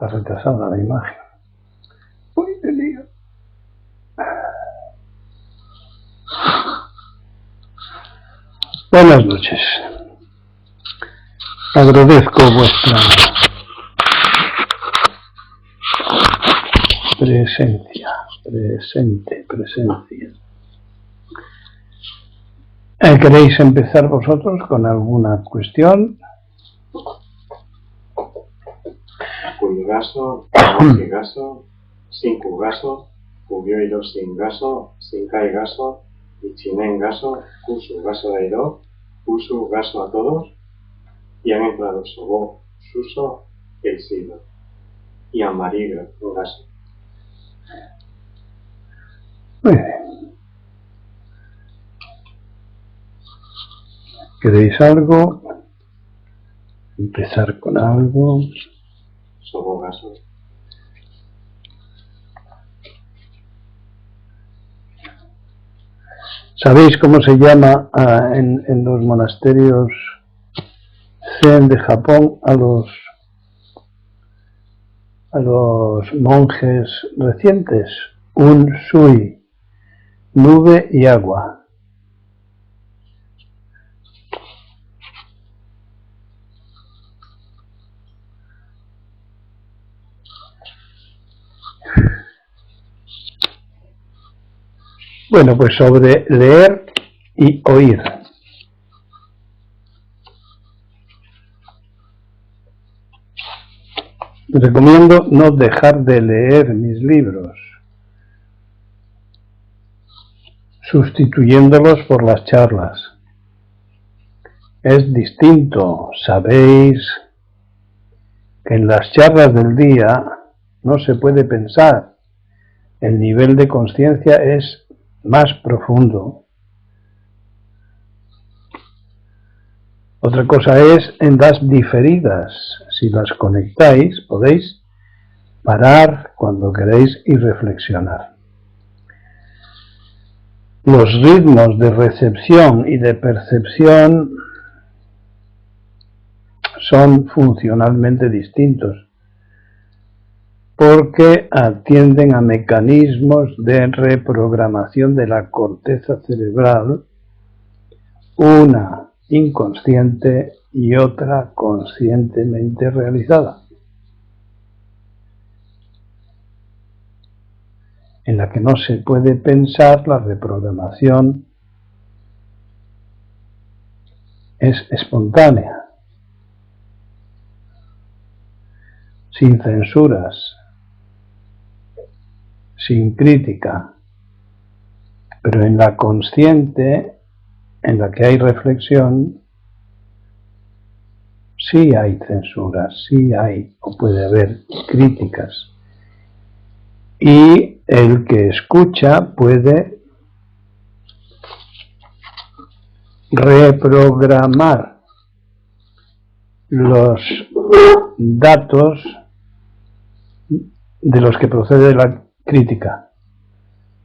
Está retrasada la imagen. Uy, qué lío. Buenas noches. Agradezco vuestra presencia. ¿Queréis empezar vosotros con alguna cuestión? Gaso, gaso, cinco gaso, cubioiro sin gaso, sinkai gaso, ichinen gaso, kusu gaso dairo, kusu gaso a todos, y han entrado Sobo, Suso, el siglo, y Amarillo, un gaso. Muy bien. ¿Queréis algo? Empezar con algo. Sobo gaso. ¿Sabéis cómo se llama en los monasterios Zen de Japón a los monjes recientes? Un-sui, nube y agua. Bueno, pues sobre leer y oír. Recomiendo no dejar de leer mis libros, sustituyéndolos por las charlas. Es distinto, sabéis que en las charlas del día no se puede pensar, el nivel de conciencia es más profundo. Otra cosa es en las diferidas, si las conectáis podéis parar cuando queréis y reflexionar. Los ritmos de recepción y de percepción son funcionalmente distintos porque atienden a mecanismos de reprogramación de la corteza cerebral, una inconsciente y otra conscientemente realizada, en la que no se puede pensar. La reprogramación es espontánea, sin censuras, sin crítica, pero en la consciente, en la que hay reflexión, sí hay censuras, sí hay o puede haber críticas. Y el que escucha puede reprogramar los datos de los que procede la crítica.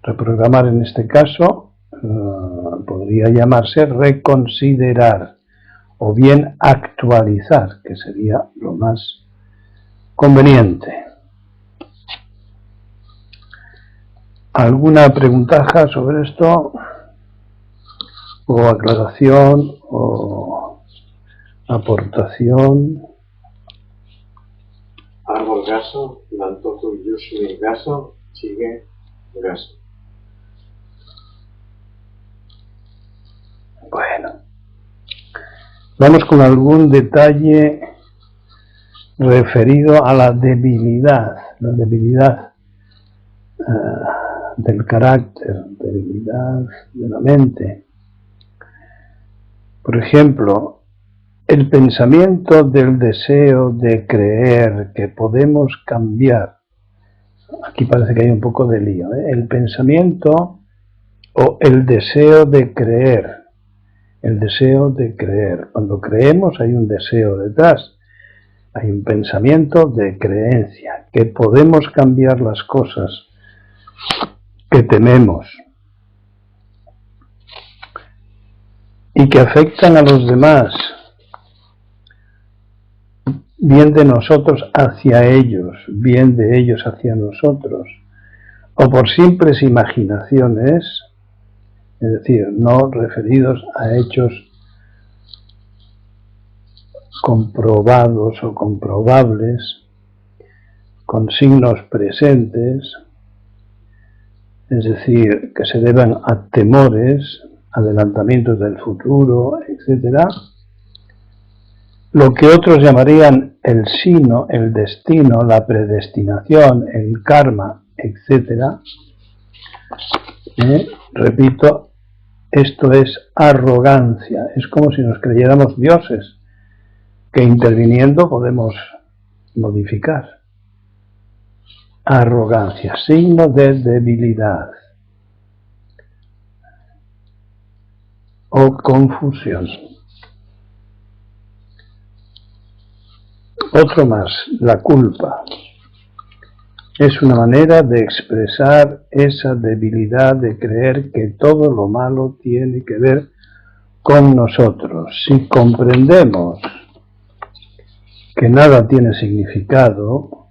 Reprogramar en este caso podría llamarse reconsiderar o bien actualizar, que sería lo más conveniente. ¿Alguna preguntaja sobre esto? ¿O aclaración? ¿O aportación? Árbol gaso, Lantoku Yushui gaso, Chige gaso. Bueno, vamos con algún detalle referido a la debilidad del carácter, debilidad de la mente. Por ejemplo, el pensamiento del deseo de creer que podemos cambiar. Aquí parece que hay un poco de lío, ¿eh? El pensamiento o el deseo de creer. El deseo de creer. Cuando creemos hay un deseo detrás. Hay un pensamiento de creencia, que podemos cambiar las cosas que tememos y que afectan a los demás. bien de nosotros hacia ellos, bien de ellos hacia nosotros, o por simples imaginaciones, es decir, no referidos a hechos comprobados o comprobables, con signos presentes, es decir, que se deban a temores, adelantamientos del futuro, etc. Lo que otros llamarían el sino, el destino, la predestinación, el karma, etc. Repito, esto es arrogancia, es como si nos creyéramos dioses, que interviniendo podemos modificar. Arrogancia, signo de debilidad o confusión. Otro más, la culpa. Es una manera de expresar esa debilidad de creer que todo lo malo tiene que ver con nosotros. Si comprendemos que nada tiene significado,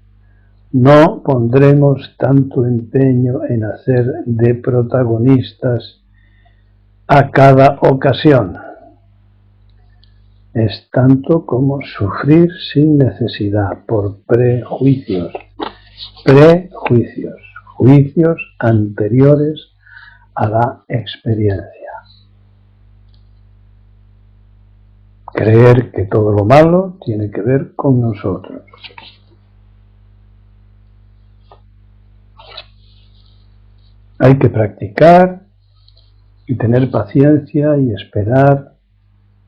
no pondremos tanto empeño en hacer de protagonistas a cada ocasión. Es tanto como sufrir sin necesidad por prejuicios, juicios anteriores a la experiencia. Creer que todo lo malo tiene que ver con nosotros. Hay que practicar y tener paciencia y esperar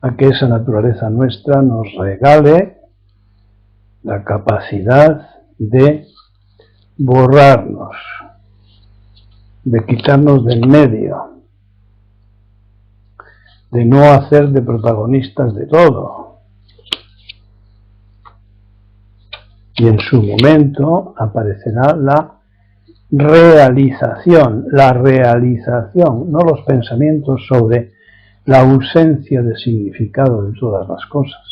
a que esa naturaleza nuestra nos regale la capacidad de borrarnos, de quitarnos del medio, de no hacer de protagonistas de todo. Y en su momento aparecerá la realización, no los pensamientos sobre la ausencia de significado de todas las cosas.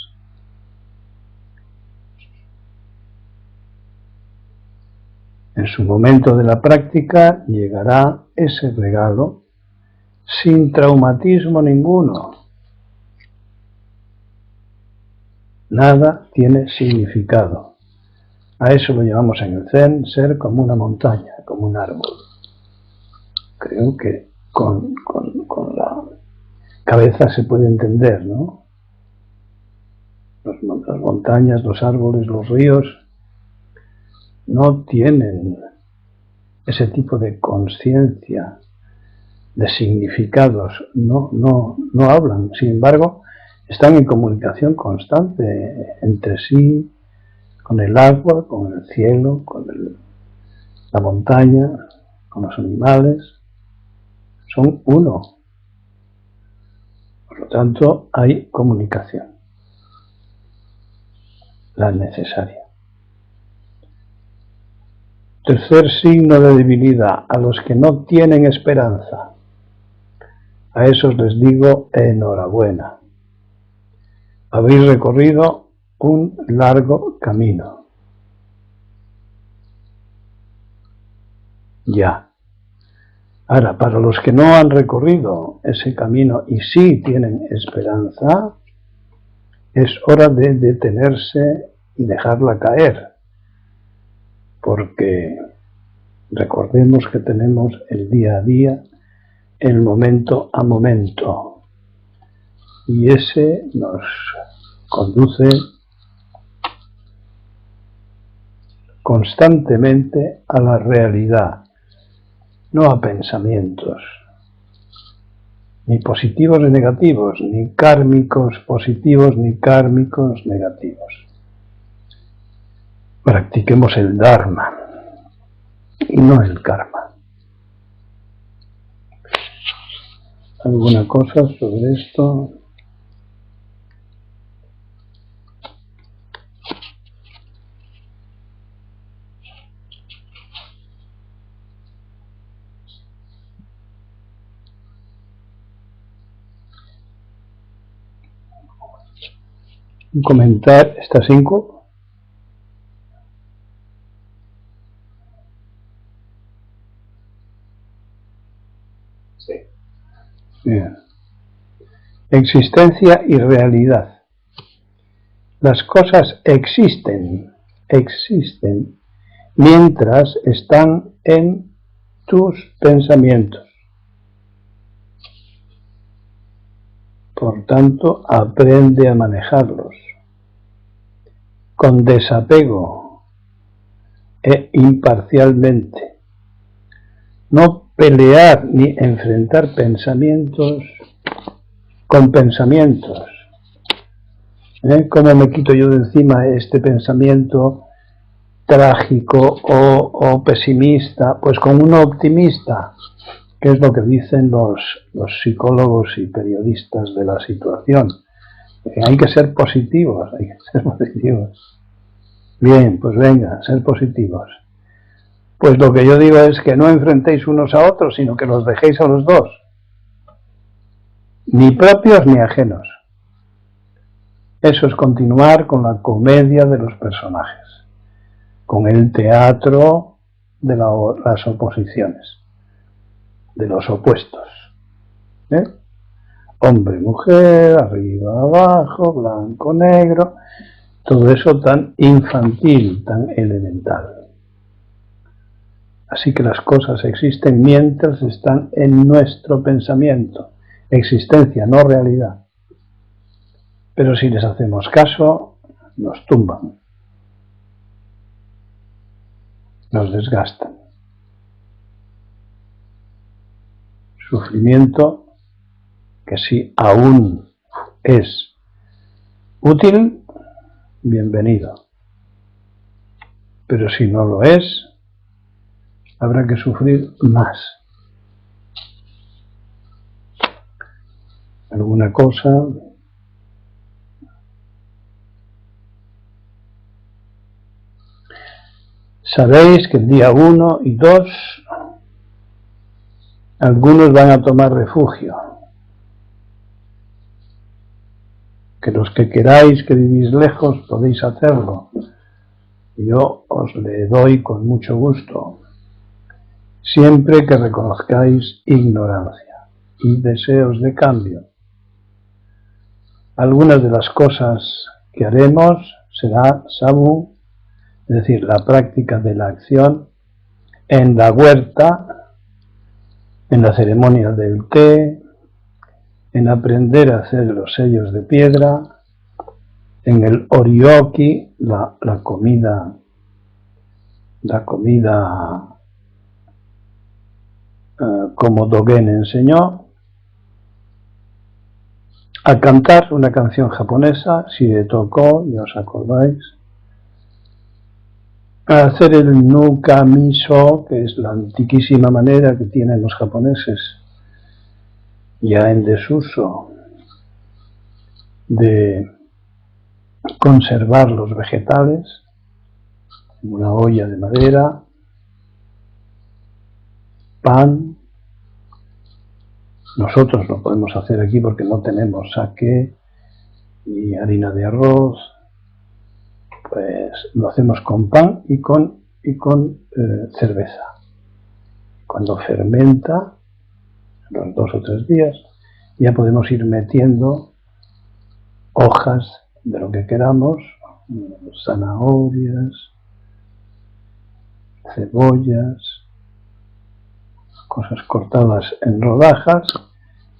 En su momento de la práctica llegará ese regalo sin traumatismo ninguno. Nada tiene significado. A eso lo llamamos en el Zen ser como una montaña, como un árbol. Creo que con la cabeza se puede entender, ¿no? Las montañas, los árboles, los ríos no tienen ese tipo de conciencia, de significados, no hablan. Sin embargo, están en comunicación constante entre sí, con el agua, con el cielo, con la montaña, con los animales. Son uno. Por lo tanto, hay comunicación, la necesaria. Tercer signo de debilidad, a los que no tienen esperanza. A esos les digo enhorabuena. Habéis recorrido un largo camino. Ya. Ahora, para los que no han recorrido ese camino y sí tienen esperanza, es hora de detenerse y dejarla caer. Porque recordemos que tenemos el día a día, el momento a momento. Y ese nos conduce constantemente a la realidad, no a pensamientos, ni positivos ni negativos, ni kármicos positivos ni kármicos negativos. Practiquemos el Dharma y no el karma. ¿Alguna cosa sobre esto? Comentar estas 5. Sí. Bien. Existencia y realidad. Las cosas existen mientras están en tus pensamientos. Por tanto, aprende a manejarlos con desapego e imparcialmente. No pelear ni enfrentar pensamientos con pensamientos. ¿Cómo me quito yo de encima este pensamiento trágico o pesimista? Pues con uno optimista, que es lo que dicen los psicólogos y periodistas de la situación. Hay que ser positivos, hay que ser positivos. Bien, pues venga, ser positivos. Pues lo que yo digo es que no enfrentéis unos a otros, sino que los dejéis a los dos. Ni propios ni ajenos. Eso es continuar con la comedia de los personajes, con el teatro de las oposiciones, de los opuestos. Hombre, mujer, arriba, abajo, blanco, negro, todo eso tan infantil, tan elemental. Así que las cosas existen mientras están en nuestro pensamiento, existencia, no realidad. Pero si les hacemos caso, nos tumban, nos desgastan. Sufrimiento que si aún es útil, bienvenido. Pero si no lo es, habrá que sufrir más. Alguna cosa sabéis que el día 1 y 2 algunos van a tomar refugio. Que los que queráis que vivís lejos podéis hacerlo. Yo os le doy con mucho gusto, siempre que reconozcáis ignorancia y deseos de cambio. Algunas de las cosas que haremos será Sabu, es decir, la práctica de la acción en la huerta, en la ceremonia del té, en aprender a hacer los sellos de piedra, en el orioki, la comida como Dogen enseñó, a cantar una canción japonesa, si le tocó, ya os acordáis, a hacer el nukamiso, que es la antiquísima manera que tienen los japoneses, ya en desuso, de conservar los vegetales en una olla de madera, pan. Nosotros lo podemos hacer aquí porque no tenemos sake ni harina de arroz, pues lo hacemos con pan y con cerveza. Cuando fermenta, los 2 o 3 días, ya podemos ir metiendo hojas de lo que queramos, zanahorias, cebollas, cosas cortadas en rodajas,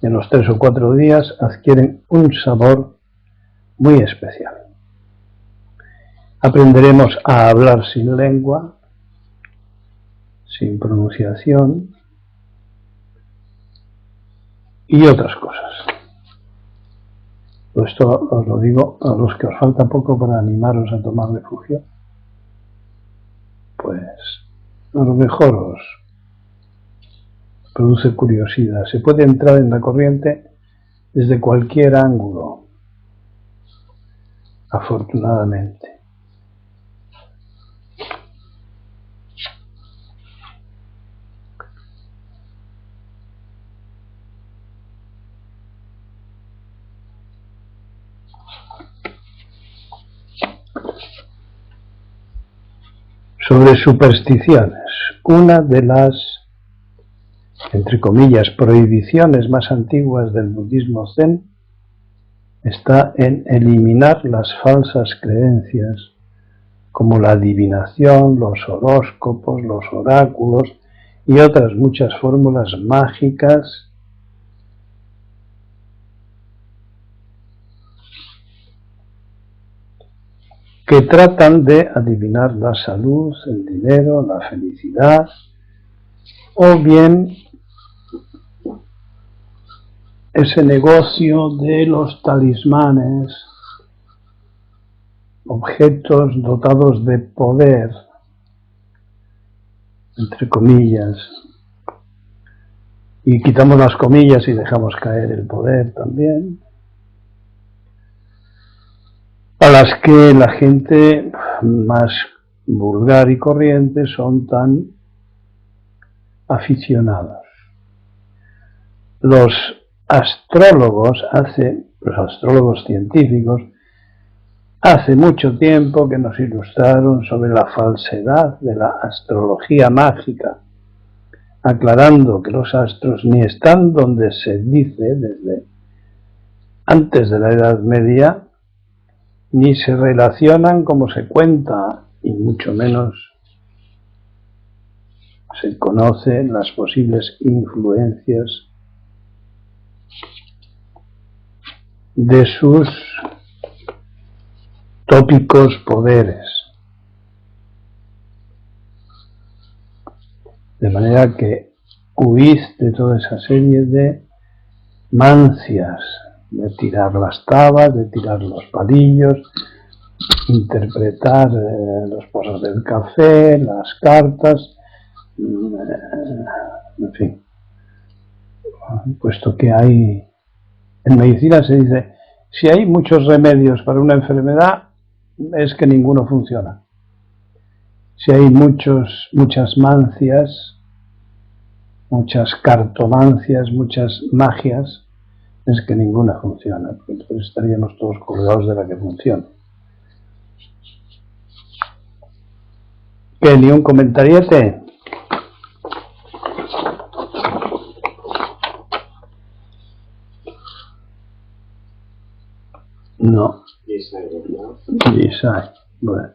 y en los 3 o 4 días adquieren un sabor muy especial. Aprenderemos a hablar sin lengua, sin pronunciación y otras cosas. Esto os lo digo a los que os falta poco para animaros a tomar refugio, pues a lo mejor os produce curiosidad. Se puede entrar en la corriente desde cualquier ángulo, afortunadamente. Sobre supersticiones, una de las entre comillas, prohibiciones más antiguas del budismo zen está en eliminar las falsas creencias como la adivinación, los horóscopos, los oráculos y otras muchas fórmulas mágicas que tratan de adivinar la salud, el dinero, la felicidad, o bien ese negocio de los talismanes, objetos dotados de poder, entre comillas, y quitamos las comillas y dejamos caer el poder también, a las que la gente más vulgar y corriente son tan aficionados. Los astrólogos científicos, hace mucho tiempo que nos ilustraron sobre la falsedad de la astrología mágica, aclarando que los astros ni están donde se dice desde antes de la Edad Media, ni se relacionan como se cuenta, y mucho menos se conocen las posibles influencias de sus tópicos poderes. De manera que huid de toda esa serie de mancias, de tirar las tabas, de tirar los palillos, interpretar los pozos del café, las cartas, en fin. Puesto que hay, en medicina se dice, si hay muchos remedios para una enfermedad, es que ninguno funciona. Si hay muchas mancias, muchas cartomancias, muchas magias, es que ninguna funciona, porque entonces estaríamos todos colgados de la que funciona. ¿Qué? ¿Ni un comentariete? No. Isai, bueno.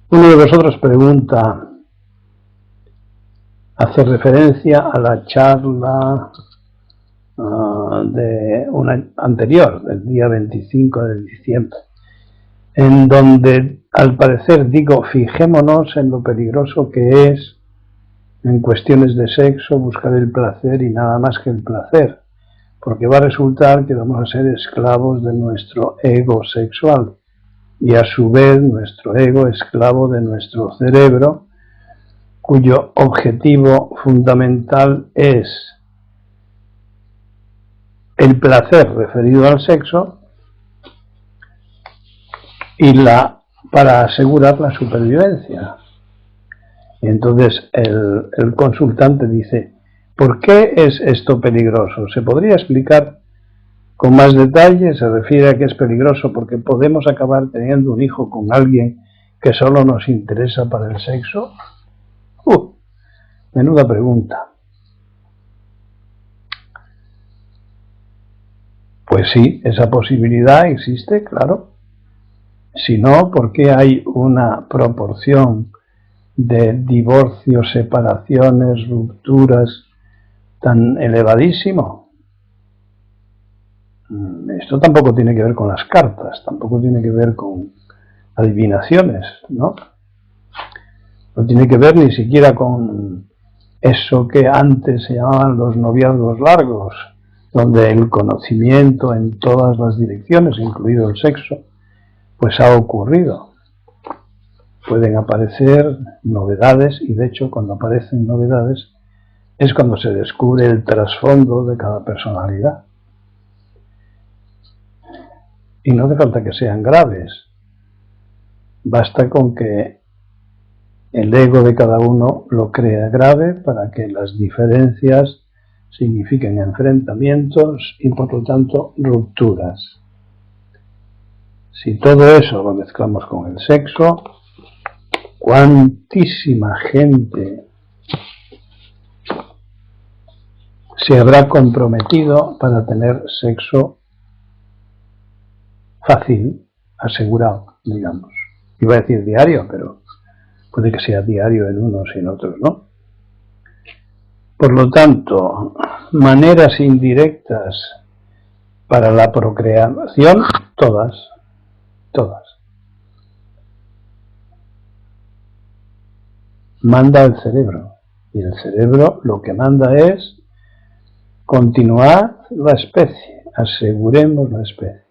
Uno de vosotros pregunta, hace referencia a la charla de una anterior, del día 25 de diciembre, en donde al parecer digo, fijémonos en lo peligroso que es en cuestiones de sexo buscar el placer y nada más que el placer, porque va a resultar que vamos a ser esclavos de nuestro ego sexual y a su vez nuestro ego esclavo de nuestro cerebro, cuyo objetivo fundamental es el placer referido al sexo y para asegurar la supervivencia. Y entonces el consultante dice, ¿por qué es esto peligroso? ¿Se podría explicar con más detalle? Se refiere a que es peligroso porque podemos acabar teniendo un hijo con alguien que solo nos interesa para el sexo. Menuda pregunta. Pues sí, esa posibilidad existe, claro. Si no, ¿por qué hay una proporción de divorcios, separaciones, rupturas tan elevadísimo? Esto tampoco tiene que ver con las cartas, tampoco tiene que ver con adivinaciones, ¿no? No tiene que ver ni siquiera con eso que antes se llamaban los noviazgos largos, donde el conocimiento en todas las direcciones, incluido el sexo, pues ha ocurrido. Pueden aparecer novedades y de hecho cuando aparecen novedades es cuando se descubre el trasfondo de cada personalidad. Y no hace falta que sean graves, basta con que el ego de cada uno lo crea grave para que las diferencias signifiquen enfrentamientos y por lo tanto rupturas. Si todo eso lo mezclamos con el sexo, ¿Cuántísima gente se habrá comprometido para tener sexo fácil, asegurado, digamos? Iba a decir diario, pero puede que sea diario en unos y en otros, ¿no? Por lo tanto, maneras indirectas para la procreación, todas. Manda el cerebro, y el cerebro lo que manda es continuar la especie, aseguremos la especie.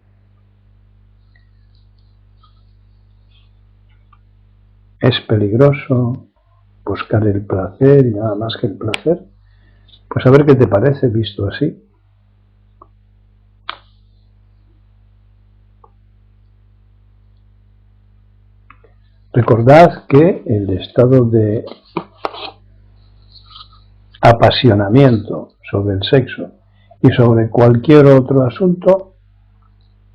Es peligroso buscar el placer y nada más que el placer. Pues a ver qué te parece visto así. Recordad que el estado de apasionamiento sobre el sexo y sobre cualquier otro asunto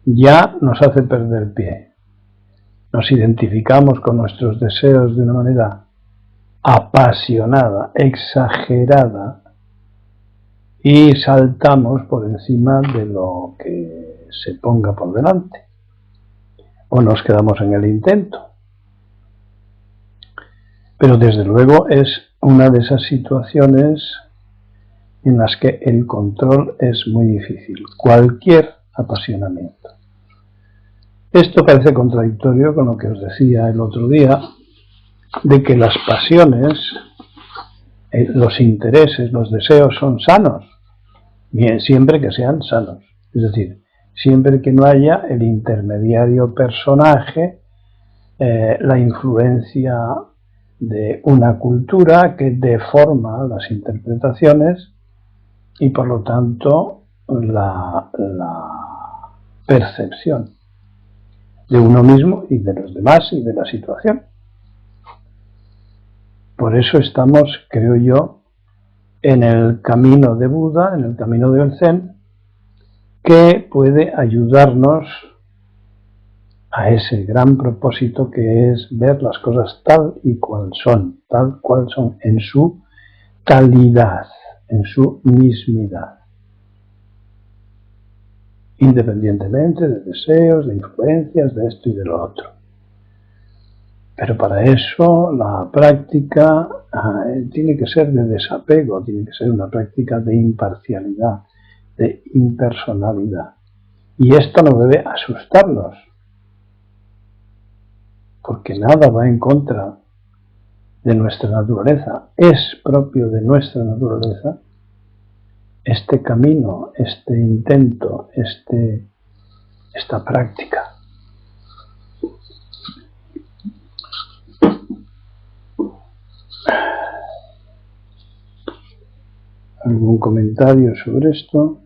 ya nos hace perder pie. Nos identificamos con nuestros deseos de una manera apasionada, exagerada, y saltamos por encima de lo que se ponga por delante. O nos quedamos en el intento. Pero desde luego es una de esas situaciones en las que el control es muy difícil. Cualquier apasionamiento. Esto parece contradictorio con lo que os decía el otro día, de que las pasiones, los intereses, los deseos son sanos, bien, siempre que sean sanos. Es decir, siempre que no haya el intermediario personaje, la influencia de una cultura que deforma las interpretaciones y por lo tanto la percepción de uno mismo y de los demás y de la situación. Por eso estamos, creo yo, en el camino de Buda, en el camino del Zen, que puede ayudarnos a ese gran propósito que es ver las cosas tal cual son en su calidad, en su mismidad, independientemente de deseos, de influencias, de esto y de lo otro. Pero para eso la práctica tiene que ser de desapego, tiene que ser una práctica de imparcialidad, de impersonalidad. Y esto no debe asustarnos, porque nada va en contra de nuestra naturaleza. Es propio de nuestra naturaleza este camino, este intento, esta práctica. ¿Algún comentario sobre esto?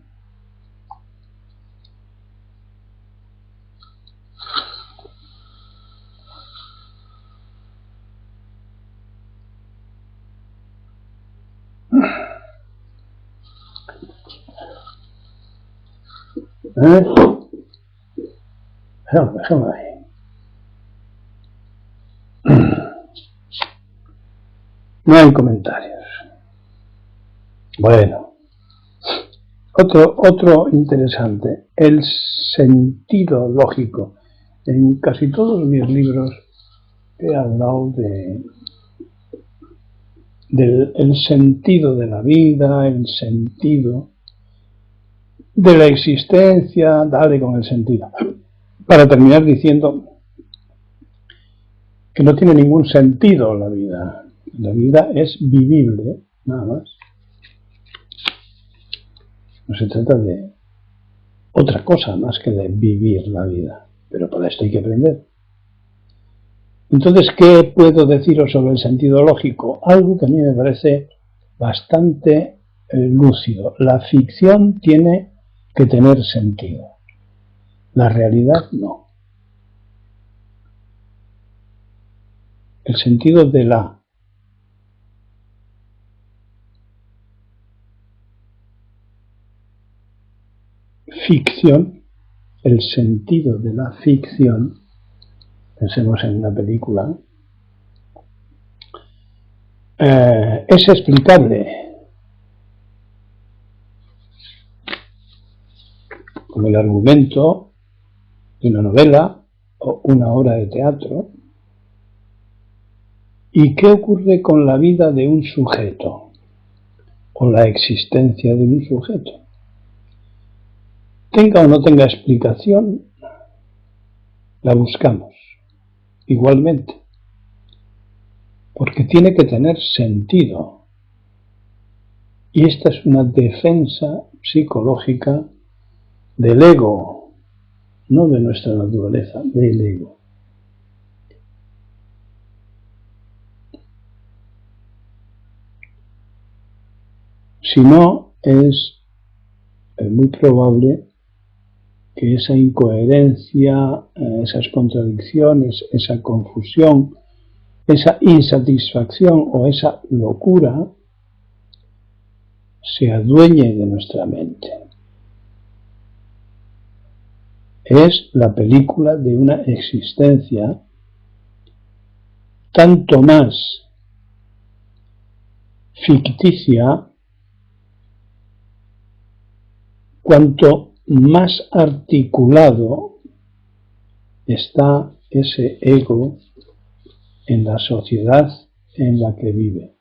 Déjame ahí. No hay comentarios. Bueno. Otro interesante, el sentido lógico. En casi todos mis libros he hablado del sentido de la vida, el sentido de la existencia, dale con el sentido. Para terminar diciendo que no tiene ningún sentido la vida. La vida es vivible, nada más. No se trata de otra cosa más que de vivir la vida, pero para esto hay que aprender. Entonces, ¿qué puedo deciros sobre el sentido lógico? Algo que a mí me parece bastante lúcido. La ficción tiene que tener sentido. La realidad no. El sentido de la ficción, el sentido de la ficción, pensemos en una película, es explicable con el argumento de una novela o una obra de teatro. ¿Y qué ocurre con la vida de un sujeto o la existencia de un sujeto? Tenga o no tenga explicación, la buscamos igualmente, porque tiene que tener sentido. Y esta es una defensa psicológica del ego, no de nuestra naturaleza, del ego. Si no, es muy probable que esa incoherencia, esas contradicciones, esa confusión, esa insatisfacción o esa locura se adueñe de nuestra mente. Es la película de una existencia tanto más ficticia cuanto más articulado está ese ego en la sociedad en la que vive.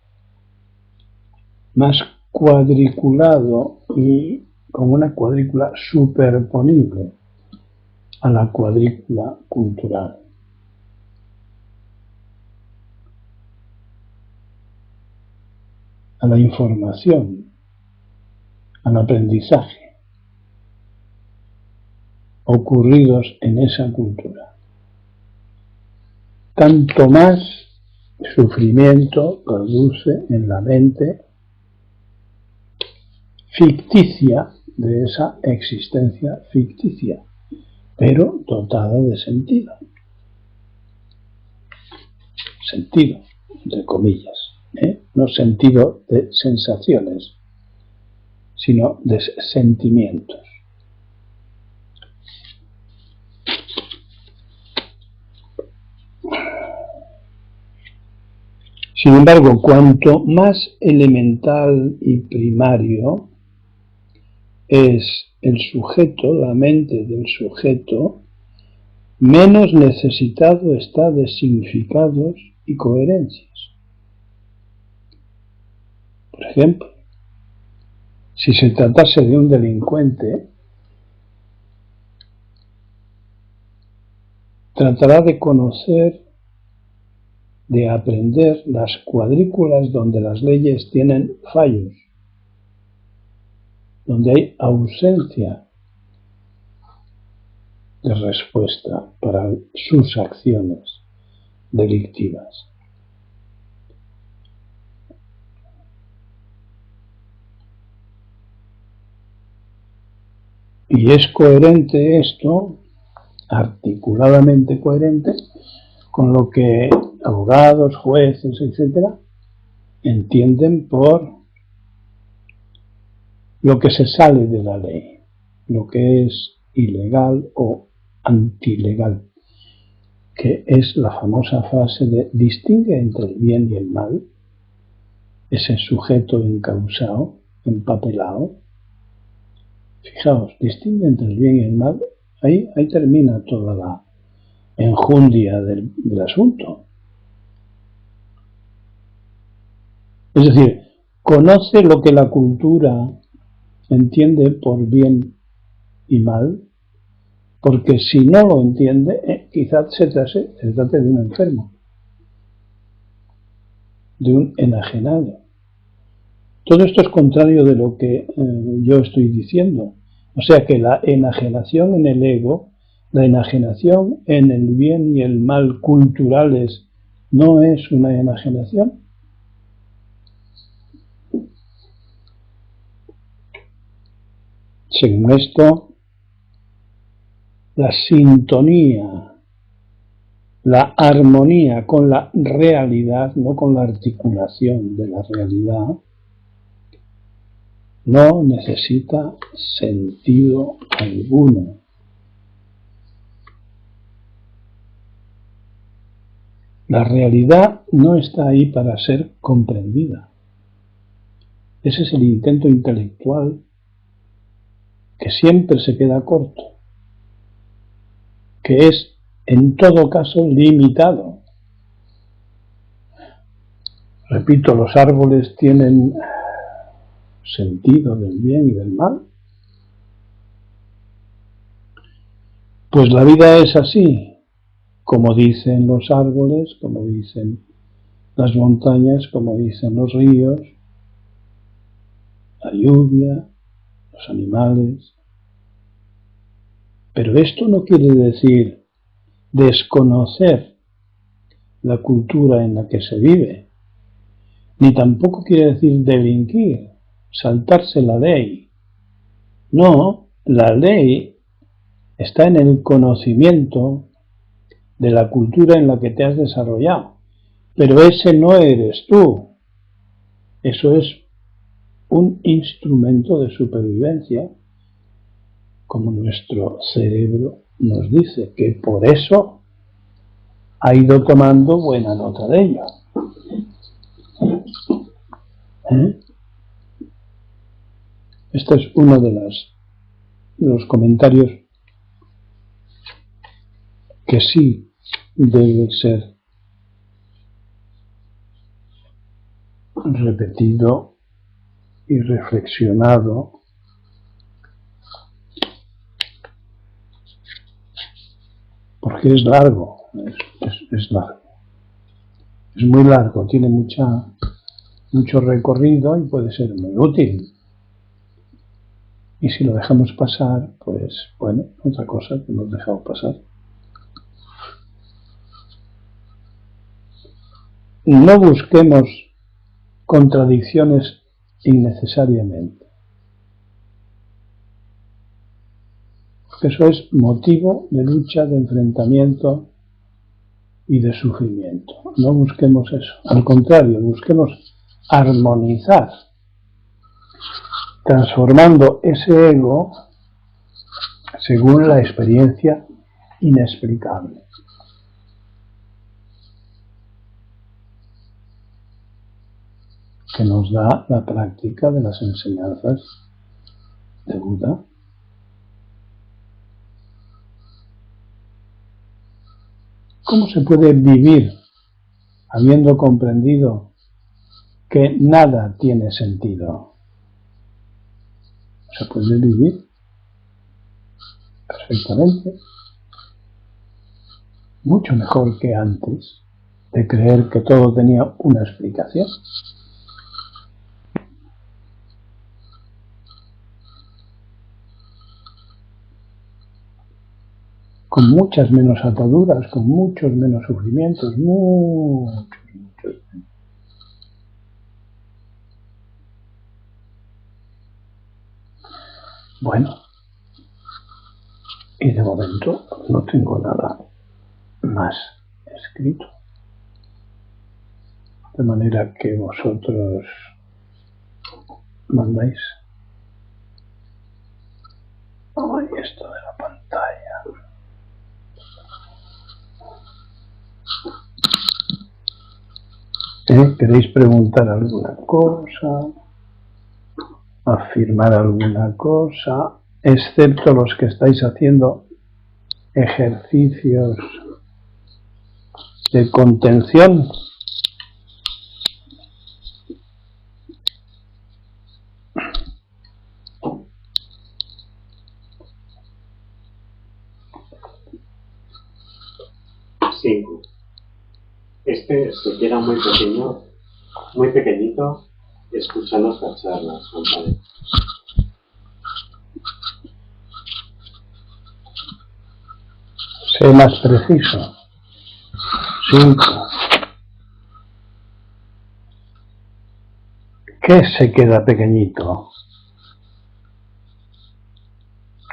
Más cuadriculado y con una cuadrícula superponible a la cuadrícula cultural. A la información, al aprendizaje ocurridos en esa cultura. Tanto más sufrimiento produce en la mente ficticia de esa existencia ficticia, pero dotada de sentido. Sentido, entre comillas, no sentido de sensaciones, sino de sentimientos. Sin embargo, cuanto más elemental y primario es el sujeto, la mente del sujeto, menos necesitado está de significados y coherencias. Por ejemplo, si se tratase de un delincuente, tratará de conocer, de aprender las cuadrículas donde las leyes tienen fallos, donde hay ausencia de respuesta para sus acciones delictivas. Y es coherente esto, articuladamente coherente, con lo que abogados, jueces, etc., entienden por lo que se sale de la ley, lo que es ilegal o antilegal, que es la famosa frase de distingue entre el bien y el mal, ese sujeto encausado, empapelado. Fijaos, distingue entre el bien y el mal, ahí termina toda la enjundia del asunto. Es decir, conoce lo que la cultura entiende por bien y mal, porque si no lo entiende, quizás se trate de un enfermo, de un enajenado. Todo esto es contrario de lo que yo estoy diciendo. O sea que la enajenación en el ego, la enajenación en el bien y el mal culturales, no es una enajenación. Según esto, la sintonía, la armonía con la realidad, no con la articulación de la realidad, no necesita sentido alguno. La realidad no está ahí para ser comprendida. Ese es el intento intelectual que siempre se queda corto, que es en todo caso limitado. Repito, los árboles tienen sentido del bien y del mal. Pues la vida es así, como dicen los árboles, como dicen las montañas, como dicen los ríos, la lluvia, los animales. Pero esto no quiere decir desconocer la cultura en la que se vive, ni tampoco quiere decir delinquir, saltarse la ley. No, la ley está en el conocimiento de la cultura en la que te has desarrollado. Pero ese no eres tú. Eso es un instrumento de supervivencia, como nuestro cerebro nos dice, que por eso ha ido tomando buena nota de ello. Este es uno de los comentarios que sí debe ser repetido y reflexionado, porque es largo, es largo, es muy largo, tiene mucho recorrido y puede ser muy útil. Y si lo dejamos pasar, pues bueno, otra cosa que hemos dejado pasar. No busquemos contradicciones innecesariamente, porque eso es motivo de lucha, de enfrentamiento y de sufrimiento. No busquemos eso, al contrario, busquemos armonizar, transformando ese ego según la experiencia inexplicable que nos da la práctica de las enseñanzas de Buda. ¿Cómo se puede vivir habiendo comprendido que nada tiene sentido? Se puede vivir perfectamente, mucho mejor que antes de creer que todo tenía una explicación. Con muchas menos ataduras, con muchos menos sufrimientos, muchos menos. Bueno, y de momento no tengo nada más escrito. De manera que vosotros mandáis. Ay, esto de la pantalla. ¿Queréis preguntar alguna cosa? ¿Afirmar alguna cosa? Excepto los que estáis haciendo ejercicios de contención. Cinco. Este se queda muy pequeño, muy pequeñito, escucha nuestras charlas, compadre. Sé más preciso. 5. ¿Qué se queda pequeñito?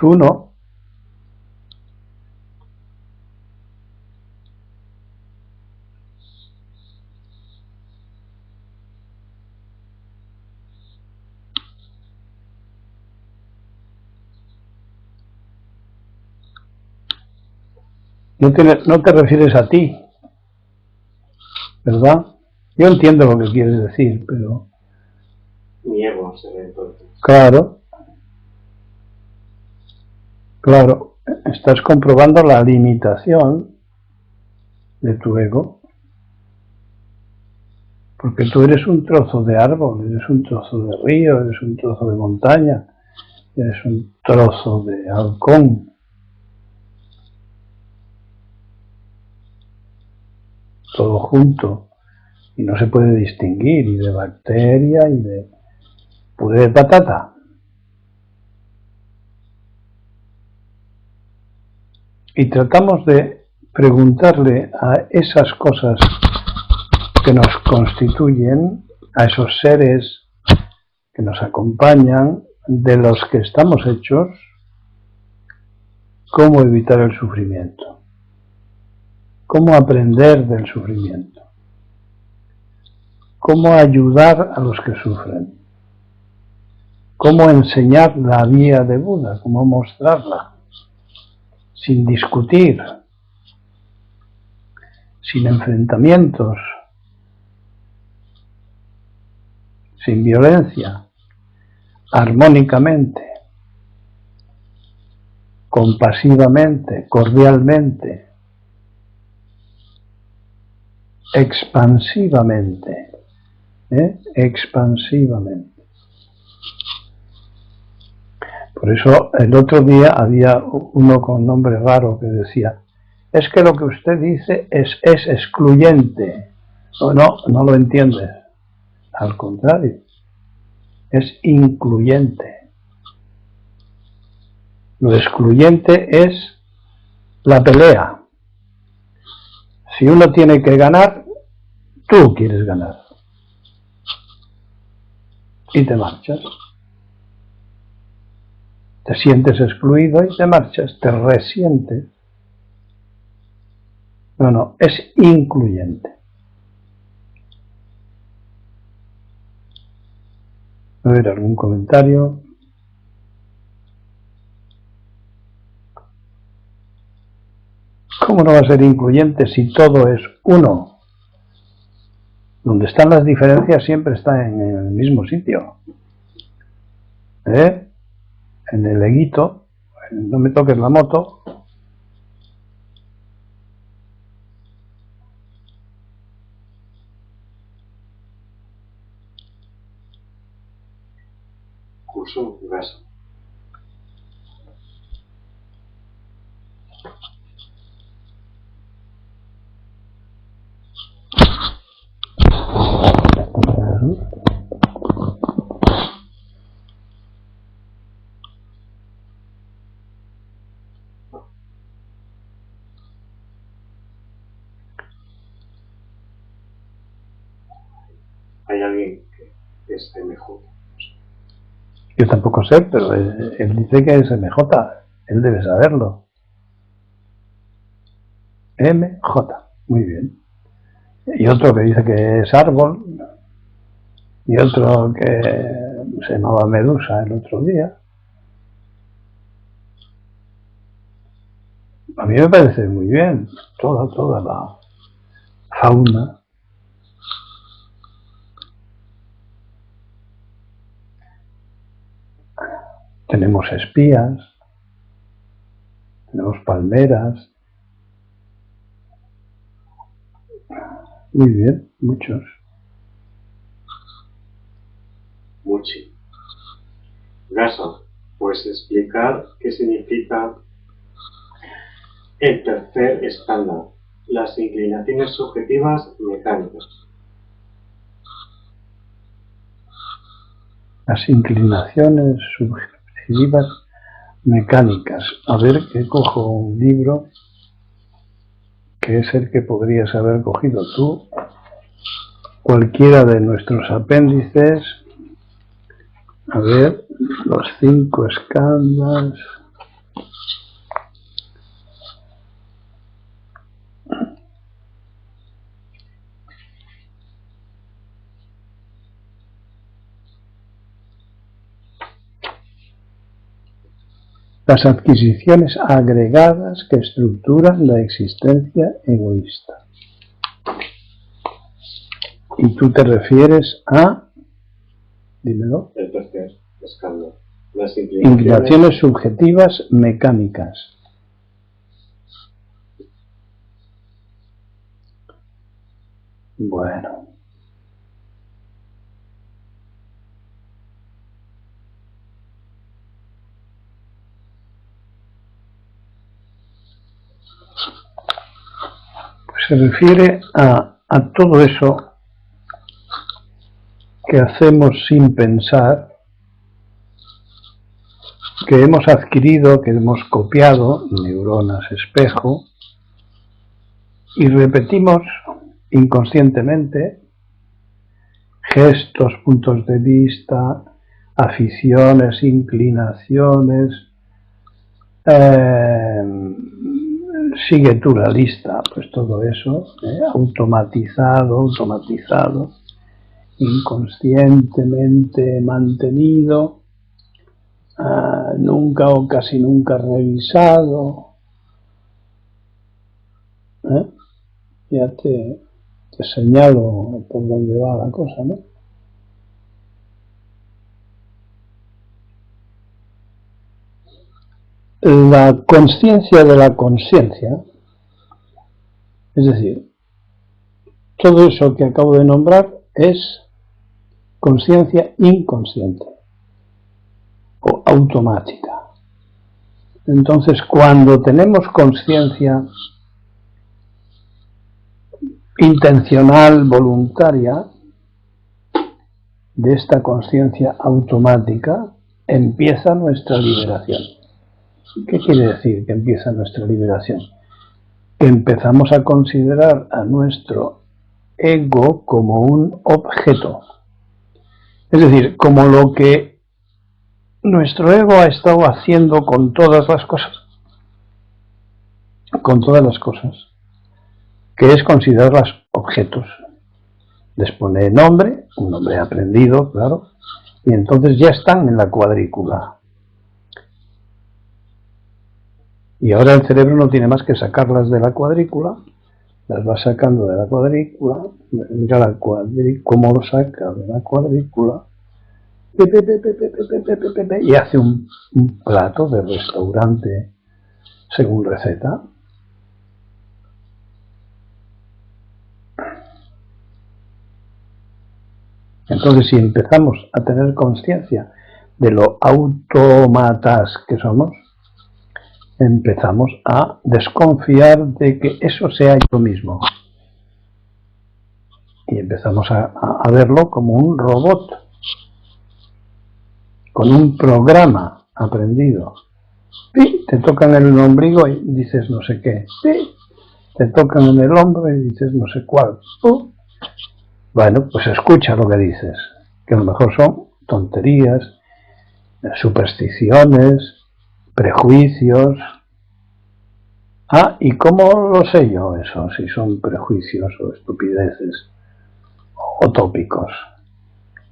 Tú no. No te refieres a ti. ¿verdad? Yo entiendo lo que quieres decir, pero... Mi ego será entonces. Claro, estás comprobando la limitación de tu ego, porque tú eres un trozo de árbol, eres un trozo de río, eres un trozo de montaña, eres un trozo de halcón. Todo junto, y no se puede distinguir, y de bacteria, y de puré de patata. Y tratamos de preguntarle a esas cosas que nos constituyen, a esos seres que nos acompañan, de los que estamos hechos, cómo evitar el sufrimiento, cómo aprender del sufrimiento, cómo ayudar a los que sufren, cómo enseñar la vía de Buda, cómo mostrarla, sin discutir, sin enfrentamientos, sin violencia, armónicamente, compasivamente, cordialmente, expansivamente, expansivamente. Por eso el otro día había uno con nombre raro que decía, es que lo que usted dice es excluyente. No lo entiendes. Al contrario, es incluyente. Lo excluyente es la pelea. Si uno tiene que ganar, tú quieres ganar. Y te marchas. Te sientes excluido y te marchas, te resientes. No, es incluyente. A ver, ¿algún comentario? ¿Cómo no va a ser incluyente si todo es uno? Donde están las diferencias siempre está en el mismo sitio. En el eguito, no me toques la moto. Curso gaso. Hay alguien que es MJ. Yo tampoco sé, pero él dice que es MJ. Él debe saberlo. MJ. Muy bien. Y otro que dice que es árbol. Y otro que se llamaba Medusa el otro día. A mí me parece muy bien. Toda la fauna. Tenemos espías, tenemos palmeras. Muy bien, muchos. Muchi. Gaso, pues explicar qué significa el tercer estándar, las inclinaciones subjetivas mecánicas. Las inclinaciones subjetivas mecánicas. A ver, que cojo un libro que es el que podrías haber cogido tú. Cualquiera de nuestros apéndices. A ver, los 5 escándalos. Las adquisiciones agregadas que estructuran la existencia egoísta. Y tú te refieres a, dímelo, El tercer escalón. Las inclinaciones subjetivas mecánicas. Bueno. Se refiere a todo eso que hacemos sin pensar, que hemos adquirido, que hemos copiado, neuronas espejo, y repetimos inconscientemente gestos, puntos de vista, aficiones, inclinaciones. Sigue tú la lista, pues todo eso, automatizado, inconscientemente mantenido, nunca o casi nunca revisado. Ya te señalo por dónde va la cosa, ¿no? La consciencia de la consciencia, es decir, todo eso que acabo de nombrar es consciencia inconsciente o automática. Entonces, cuando tenemos consciencia intencional, voluntaria, de esta consciencia automática, empieza nuestra liberación. ¿Qué quiere decir que empieza nuestra liberación? Que empezamos a considerar a nuestro ego como un objeto. Es decir, como lo que nuestro ego ha estado haciendo con todas las cosas. Que es considerarlas objetos. Les pone nombre, un nombre aprendido, claro, y entonces ya están en la cuadrícula. Y ahora el cerebro no tiene más que sacarlas de la cuadrícula, las va sacando de la cuadrícula, mira la cuadrícula, cómo lo saca de la cuadrícula, y hace un plato de restaurante según receta. Entonces, si empezamos a tener conciencia de lo autómatas que somos, empezamos a desconfiar de que eso sea yo mismo. Y empezamos a verlo como un robot, con un programa aprendido. Y te tocan en el ombligo y dices no sé qué. Y te tocan en el hombro y dices no sé cuál. Bueno, pues escucha lo que dices, que a lo mejor son tonterías, supersticiones, prejuicios. ¿Y cómo lo sé yo eso? Si son prejuicios o estupideces o tópicos.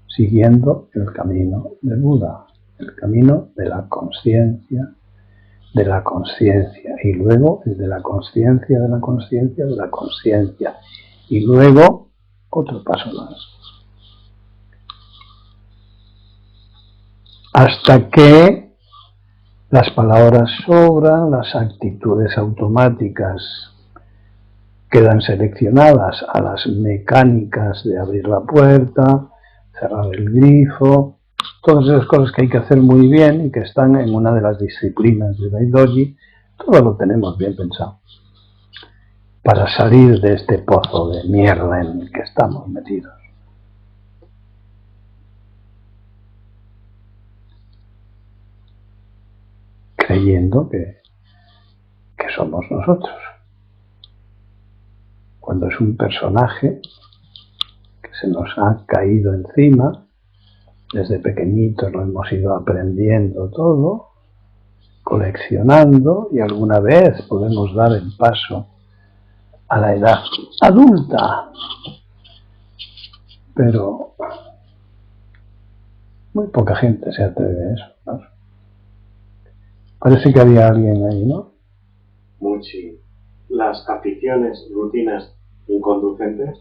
Siguiendo el camino del Buda, el camino de la conciencia, y luego el de la conciencia, y luego otro paso más. Hasta que las palabras sobran, las actitudes automáticas quedan seleccionadas a las mecánicas de abrir la puerta, cerrar el grifo, todas esas cosas que hay que hacer muy bien y que están en una de las disciplinas de Daidoji, todo lo tenemos bien pensado para salir de este pozo de mierda en el que estamos metidos. Creyendo que somos nosotros, cuando es un personaje que se nos ha caído encima. Desde pequeñitos lo hemos ido aprendiendo todo, coleccionando, y alguna vez podemos dar el paso a la edad adulta. Pero muy poca gente se atreve a eso, ¿no? Parece que había alguien ahí, ¿no? Las aficiones, rutinas inconducentes.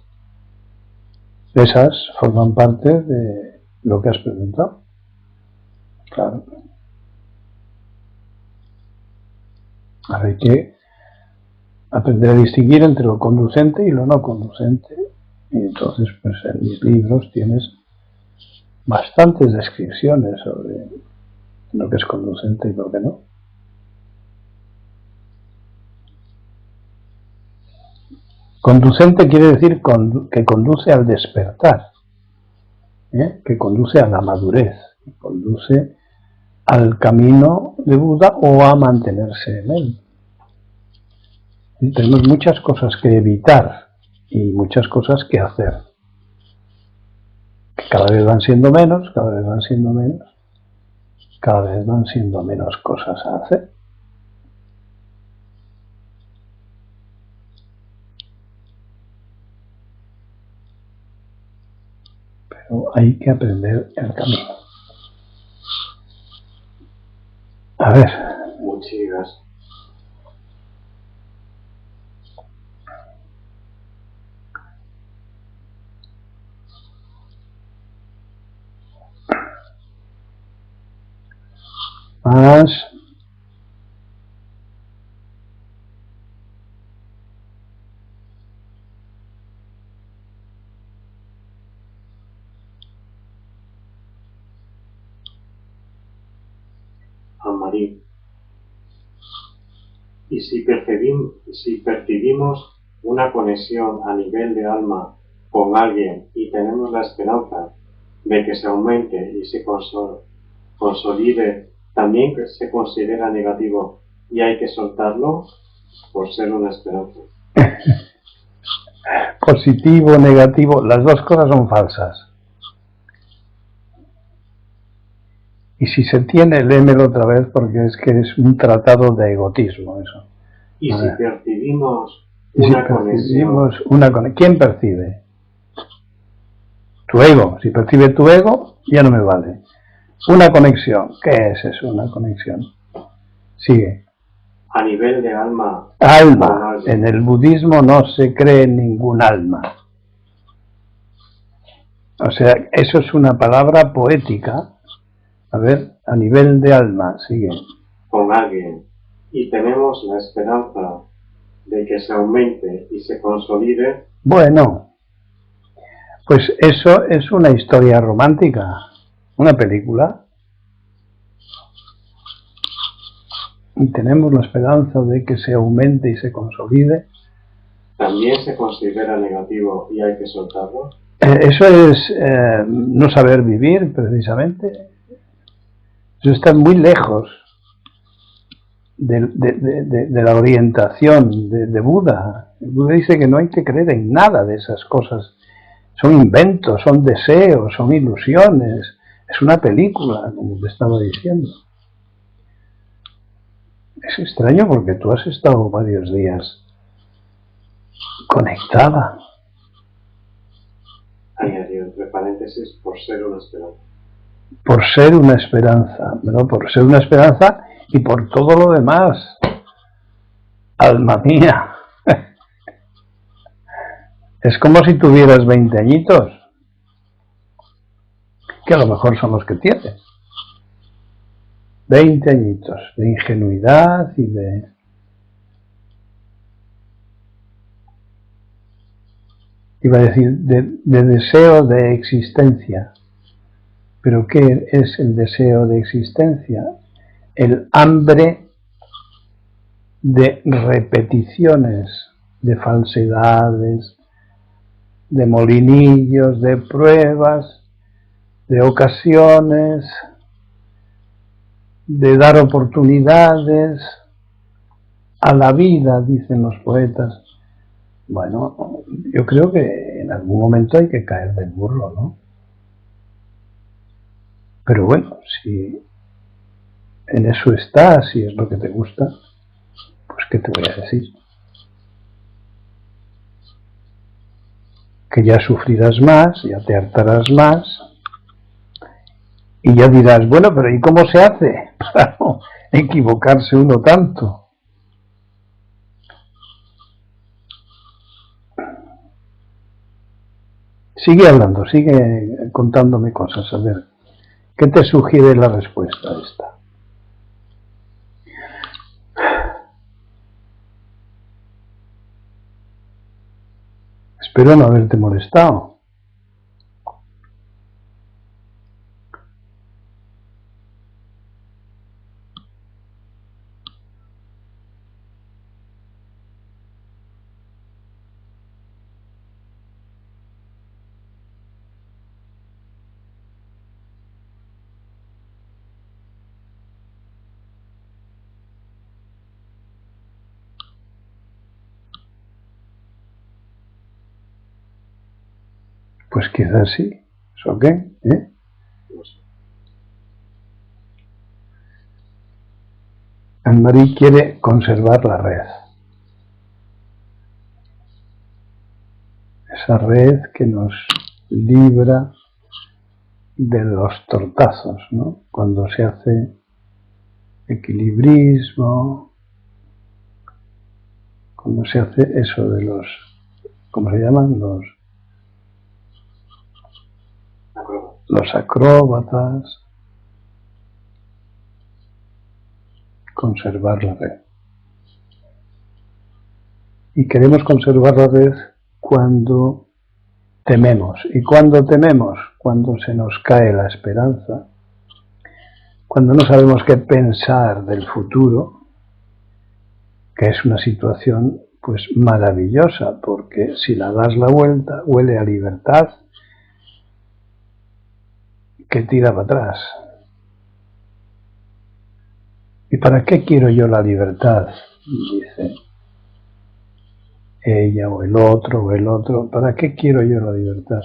Esas forman parte de lo que has preguntado. Claro. Hay que aprender a distinguir entre lo conducente y lo no conducente. Y entonces, pues en mis libros tienes bastantes descripciones sobre lo que es conducente y lo que no. Conducente quiere decir que conduce al despertar, que conduce a la madurez, que conduce al camino de Buda o a mantenerse en él. Y tenemos muchas cosas que evitar y muchas cosas que hacer, que cada vez van siendo menos, cada vez van siendo menos, cada vez van siendo menos cosas a hacer. Pero hay que aprender el camino. A ver. Muchas. Más. Amarí. Y si percibimos una conexión a nivel de alma con alguien y tenemos la esperanza de que se aumente y se consolide, también se considera negativo y hay que soltarlo por ser una esperanza. Positivo, negativo, las dos cosas son falsas. Y si se tiene, léemelo otra vez porque es que es un tratado de egotismo eso. Y si percibimos una conexión. ¿Quién percibe? Tu ego. Si percibe tu ego, ya no me vale. Una conexión. ¿Qué es eso? Una conexión. Sigue. A nivel de alma. Alma. En el budismo no se cree en ningún alma. O sea, eso es una palabra poética. A ver, a nivel de alma, sigue. Con alguien. Y tenemos la esperanza de que se aumente y se consolide. Bueno, pues eso es una historia romántica, una película. Y tenemos la esperanza de que se aumente y se consolide. ¿También se considera negativo y hay que soltarlo? Eso es no saber vivir, precisamente. Eso está muy lejos de la orientación de Buda. El Buda dice que no hay que creer en nada de esas cosas. Son inventos, son deseos, son ilusiones. Es una película, como te estaba diciendo. Es extraño porque tú has estado varios días conectada. Añadido entre paréntesis, por ser una esperanza. Por ser una esperanza, ¿no? Por ser una esperanza y por todo lo demás. Alma mía. Es como si tuvieras 20 añitos, que a lo mejor son los que tienes. 20 añitos de ingenuidad y de... Iba a decir, de deseo de existencia. ¿Pero qué es el deseo de existencia? El hambre de repeticiones, de falsedades, de molinillos, de pruebas, de ocasiones, de dar oportunidades a la vida, dicen los poetas. Bueno, yo creo que en algún momento hay que caer del burro, ¿no? Pero bueno, si en eso estás, si es lo que te gusta, pues ¿qué te voy a decir? Que ya sufrirás más, ya te hartarás más, y ya dirás, bueno, pero ¿y cómo se hace para no equivocarse uno tanto? Sigue hablando, sigue contándome cosas. A ver, ¿qué te sugiere la respuesta a esta? Espero no haberte molestado. Pues quizás sí. ¿Eso qué? No sé. Anne-Marie quiere conservar la red. Esa red que nos libra de los tortazos, ¿no? Cuando se hace equilibrismo, cuando se hace eso de los, ¿cómo se llaman? Los acróbatas. Conservar la red. Y queremos conservar la red cuando tememos. ¿Y cuando tememos? Cuando se nos cae la esperanza, cuando no sabemos qué pensar del futuro, que es una situación pues maravillosa, porque si la das la vuelta, huele a libertad que tira para atrás. ¿Y para qué quiero yo la libertad? Dice ella o el otro, ¿para qué quiero yo la libertad?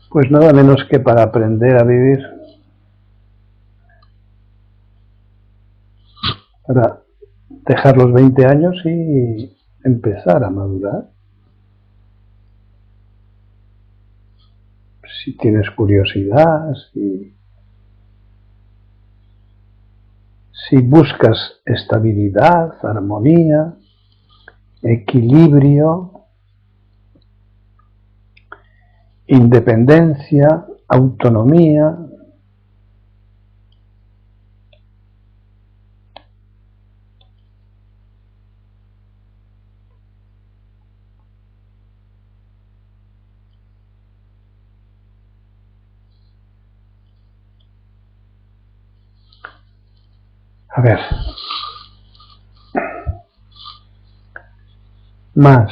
Pues nada menos que para aprender a vivir, para dejar los 20 años y empezar a madurar. Si tienes curiosidad, si buscas estabilidad, armonía, equilibrio, independencia, autonomía. A ver, más.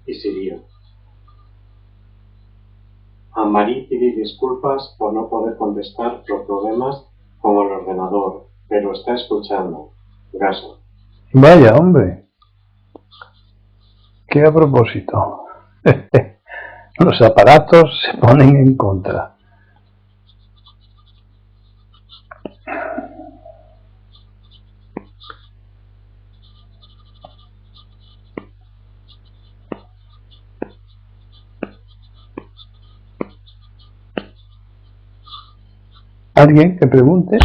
Y siguió. Anne-Marie pide disculpas por no poder contestar los problemas con el ordenador, pero está escuchando. Gaso. Vaya, hombre. ¿Qué a propósito? Los aparatos se ponen en contra. ¿Alguien que pregunte?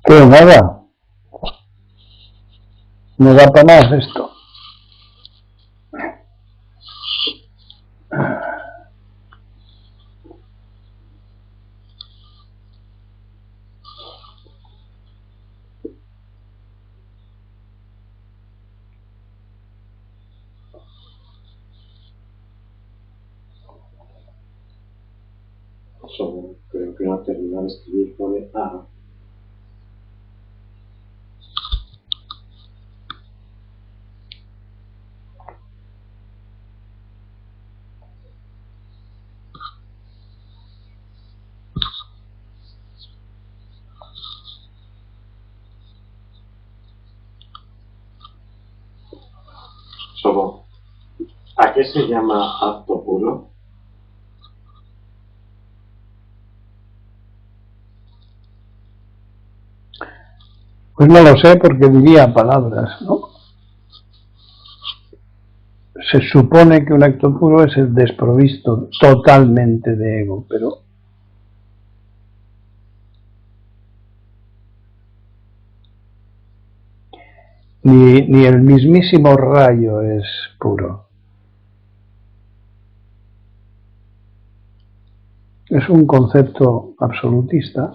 ¿Qué? Nada. No da para más esto. Solo creo que no ha terminado de escribir, pone A. Sobo, ¿a qué se llama acto puro? Pues no lo sé, porque diría palabras, ¿no? Se supone que un acto puro es el desprovisto totalmente de ego, pero ni el mismísimo rayo es puro. Es un concepto absolutista.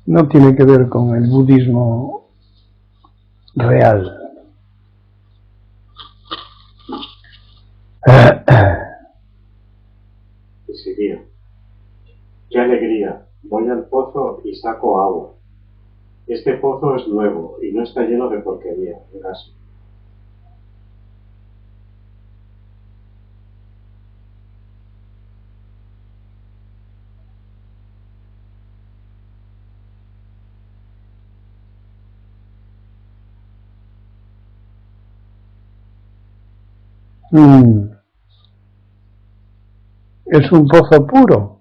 No tiene que ver con el budismo real. Y seguía. ¡Qué alegría! Voy al pozo y saco agua. Este pozo es nuevo y no está lleno de porquería, gas. ¿Es un pozo puro?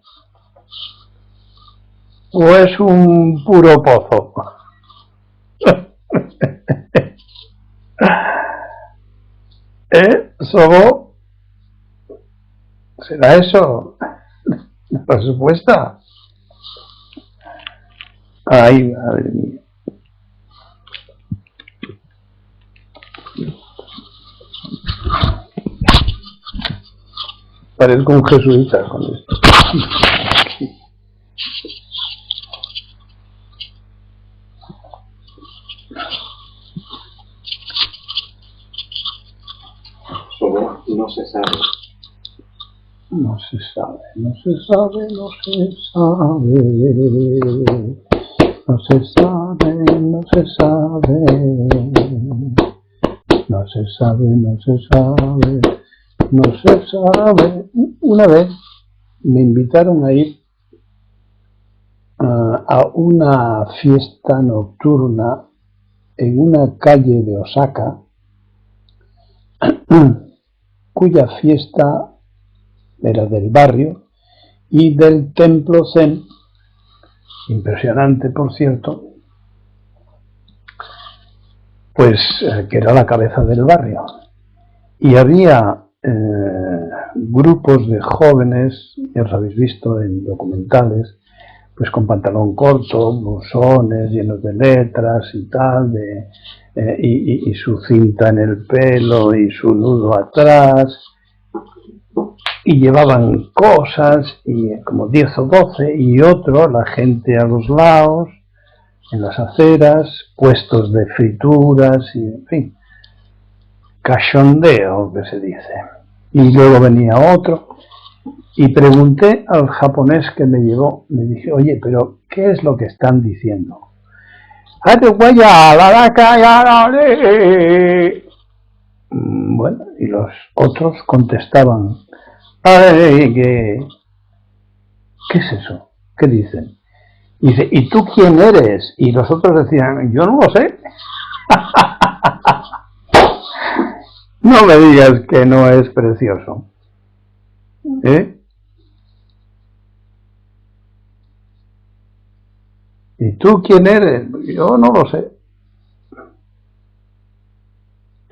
¿O es un puro pozo? ¿Sobo? ¿Será eso la respuesta? Ay, madre mía. Parezco un jesuita con esto. Sobo, no se sabe. No se sabe, no se sabe, no se sabe. No se sabe, no se sabe. No se sabe, no se sabe. No se sabe. Una vez me invitaron a ir a una fiesta nocturna en una calle de Osaka, cuya fiesta era del barrio y del templo Zen, impresionante por cierto, pues que era la cabeza del barrio. Y había grupos de jóvenes, ya os habéis visto en documentales, pues con pantalón corto, blusones llenos de letras y tal, y su cinta en el pelo y su nudo atrás, y llevaban cosas, y como 10 o 12, y otro, la gente a los lados, en las aceras, puestos de frituras, y en fin, cachondeo que se dice. Y luego venía otro, y pregunté al japonés que me llevó, me dije, oye, pero ¿qué es lo que están diciendo? Bueno, y los otros contestaban, ay, ¿qué es eso? ¿Qué dicen? Y dice, ¿y tú quién eres? Y los otros decían, yo no lo sé. No me digas que no es precioso. ¿Eh? ¿Y tú quién eres? Yo no lo sé.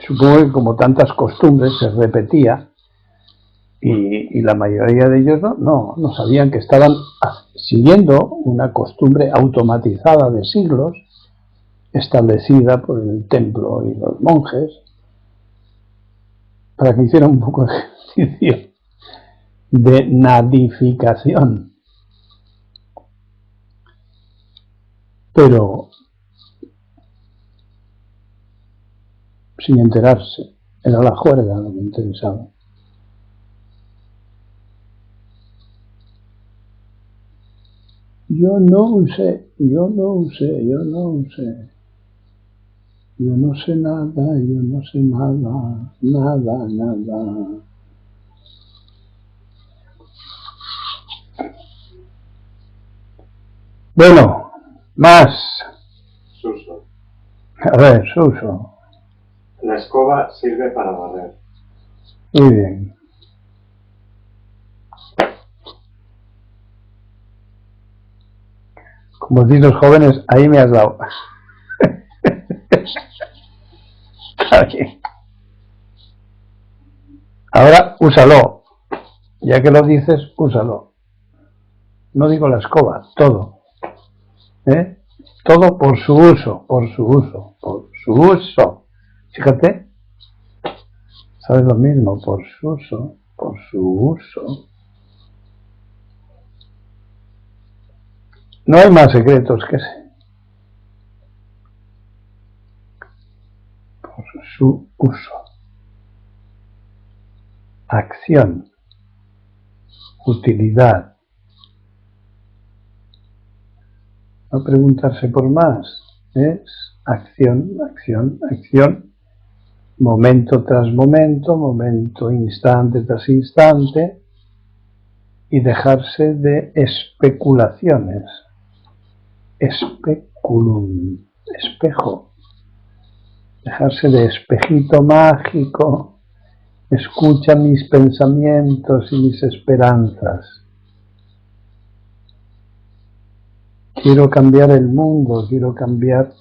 Supongo que como tantas costumbres se repetía y la mayoría de ellos no sabían que estaban siguiendo una costumbre automatizada de siglos establecida por el templo y los monjes para que hicieran un poco de ejercicio de nadificación. Pero sin enterarse, era la juerga lo que interesaba. Yo no sé nada, yo no sé nada. Bueno, más. Suso. A ver, Suso. La escoba sirve para barrer. Muy bien. Como decís los jóvenes, ahí me has dado. Está bien. Ahora úsalo. Ya que lo dices, úsalo. No digo la escoba, todo. ¿Eh? Todo por su uso, por su uso, por su uso. Fíjate, sabes lo mismo, por su uso, por su uso. No hay más secretos que ese. Por su uso. Acción. Utilidad. No preguntarse por más. Es acción, acción, acción. Momento tras momento, instante tras instante. Y dejarse de especulaciones. Especulum. Espejo. Dejarse de espejito mágico. Escucha mis pensamientos y mis esperanzas. Quiero cambiar el mundo, quiero cambiar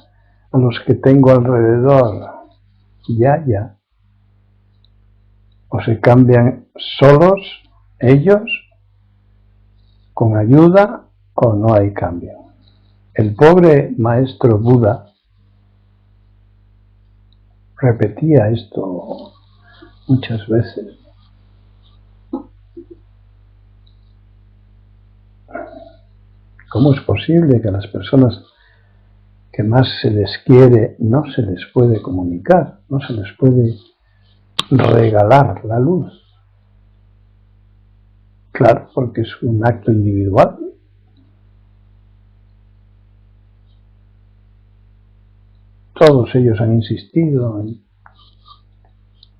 a los que tengo alrededor. Ya. O se cambian solos, ellos, con ayuda, o no hay cambio. El pobre maestro Buda repetía esto muchas veces. ¿Cómo es posible que a las personas que más se les quiere no se les puede comunicar, no se les puede regalar la luz? Claro, porque es un acto individual. Todos ellos han insistido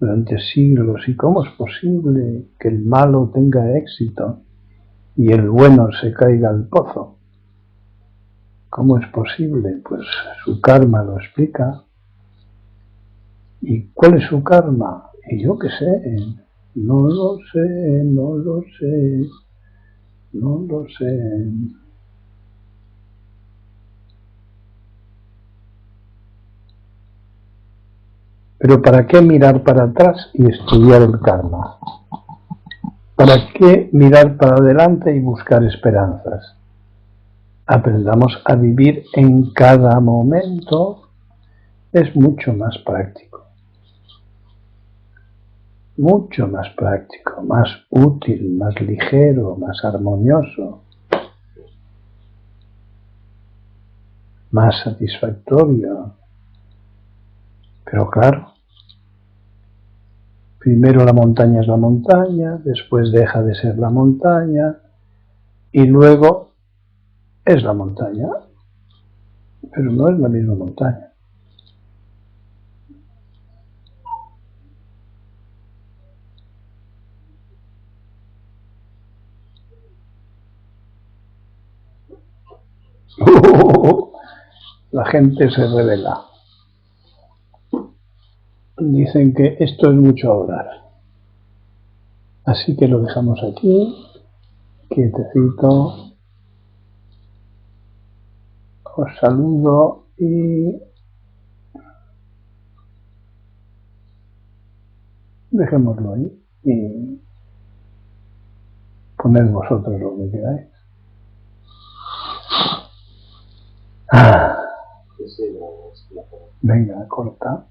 durante siglos. ¿Y cómo es posible que el malo tenga éxito y el bueno se caiga al pozo? ¿Cómo es posible? Pues su karma lo explica. ¿Y cuál es su karma? Y yo qué sé, no lo sé, no lo sé, no lo sé. Pero ¿para qué mirar para atrás y estudiar el karma? ¿Para qué mirar para adelante y buscar esperanzas? Aprendamos a vivir en cada momento. Es mucho más práctico. Mucho más práctico, más útil, más ligero, más armonioso, más satisfactorio. Pero claro, primero la montaña es la montaña, después deja de ser la montaña y luego es la montaña, pero no es la misma montaña. La gente se revela. Dicen que esto es mucho hablar. Así que lo dejamos aquí, quietecito. Os saludo y dejémoslo ahí y poned vosotros lo que queráis. Venga, corta.